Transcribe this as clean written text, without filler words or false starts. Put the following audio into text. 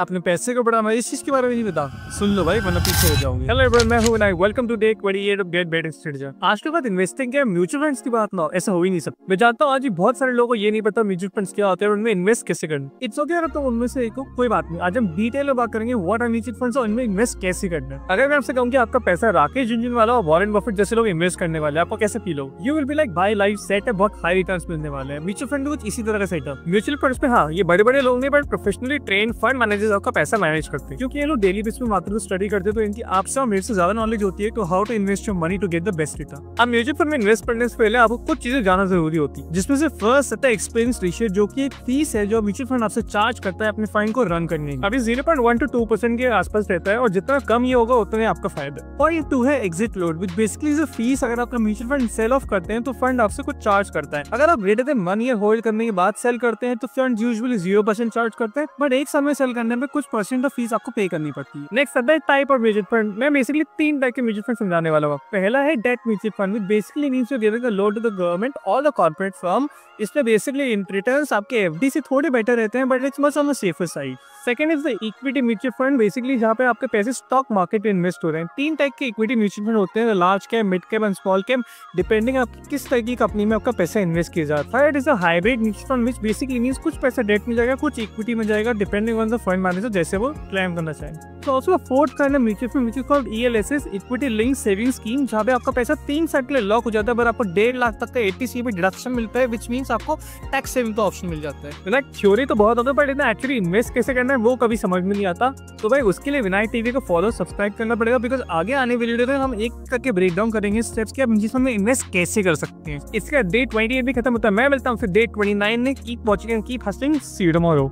अपने पैसे को बढ़ाना, इस चीज के बारे में नहीं बता, सुन लो भाई वरना पीछे हो जाओगे। हेलो एवरीवन, मैं हूं Vinayak, welcome to day 28 of get better strategy. आज के बाद इन्वेस्टिंग क्या, म्यूचुअल फंड्स की बात ना हो, ऐसा हो ही नहीं सकता। मैं जानता हूं आज भी बहुत सारे लोगों को ये नहीं पता म्यूचुअल फंड्स क्या होते हैं और उनमें इन्वेस्ट कैसे करना। इट्स ओके यार, तो उनमें से एक कोई बात नहीं, आज हम डिटेल में बात करेंगे व्हाट आर म्यूचुअल फंड्स और इनमें इन्वेस्ट कैसे करना है। अगर मैं आपसे कहूं कि आपका पैसा राकेश झुनझुनवाला और वॉरेन बफेट जैसे लोग इन्वेस्ट करने वाले हैं, आपको कैसे फील हो? यू विल बी लाइक भाई लाइफ सेट है, बहुत हाई रिटर्न्स मिलने वाले हैं। म्यूचुअल फंड कुछ इसी तरह का सेटअप। म्यूचुअल फंड्स में हाँ, ये बड़े बड़े लोग नहीं but professionally train fund managers आपका पैसा मैनेज करते हैं, क्योंकि ये लोग डेली बेस पे मार्केट को स्टडी करते हैं, तो इनकी आपसे और मेरे से ज्यादा नॉलेज होती है तो how to invest your money to get the best return. अब म्यूचुअल फंड में इन्वेस्ट करने से पहले आपको कुछ चीजें जानना जरूरी होती है, जिसमें से फर्स्ट आता है एक्सपीरियंस रेशियो, जो कि एक फीस है जो म्यूचुअल फंड आपसे चार्ज करता है अपने फंड को रन करने की। अभी 0.1 to 2% के आसपास रहता है और जितना कम ये होगा उतना आपका फायदा। और ये 2 है exit load, which basically is a fees. अगर आपका म्यूचुअल फंड सेल ऑफ करते हैं तो फंड आपसे कुछ चार्ज करता है। अगर आप ग्रेटर देन 1 ईयर होल्ड करने के बाद सेल करते हैं तो फंड यूजुअली 0% चार्ज करते हैं, बट एक समय सेल करने में कुछ परसेंट ऑफ फीस आपको पे करनी पड़ती है। नेक्स्ट आता है टाइप ऑफ म्यूचुअल फंड। मैं बेसिकली 3 टाइप के म्यूचुअल फंड समझाने वाला हूँ। पहला है debt mutual fund, which basically means you giving a loan to the government और द कॉर्पोरेट फर्म। इसमें बेसिकली रिटर्न्स आपके एफडी से थोड़े बेटर रहते हैं, but it's much on the safer side. Second is the equity mutual fund, basically जहाँ पे आपके पैसे स्टॉक मार्केट में इन्वेस्ट हो रहे हैं। 3 टाइप के इक्विटी म्यूचुअल फंड होते हैं, large cap, mid cap and small cap, depending आप किस तरह की कंपनी में आपका पैसा इन्वेस्ट किया जाता है। Third is a hybrid mutual fund, which basically means कुछ पैसा डेट में जाएगा, कुछ इक्विटी में जाएगा, depending on the fund manager जैसे वो क्लेम करना चाहें। तो also fourth kind of mutual fund which is called ELSS, equity linked saving scheme, जहाँ पे आपका पैसा 3 साल के लिए लॉक हो जाता है, पर आपको 1.5 लाख तक का 80C पे डिडक्शन मिलता है, विच मींस आपको टैक्स सेविंग का ऑप्शन मिल जाता है। विनायक थ्योरी तो बहुत होता है, बट इतना एक्चुअली इन्वेस्ट कैसे करना है वो कभी समझ में नहीं आता। तो भाई उसके लिए विनायक टीवी को फॉलो सब्सक्राइब करना पड़ेगा, बिकॉज आगे आने वाली वीडियो में हम एक करके ब्रेक डाउन करेंगे स्टेप्स कि आप म्यूचुअल फंड में इन्वेस्ट कैसे कर सकते हैं। इसका डे 28 भी खत्म होता है, मैं मिलता हूँ फिर डे 29 में। Keep watching and keep hustling, see you tomorrow.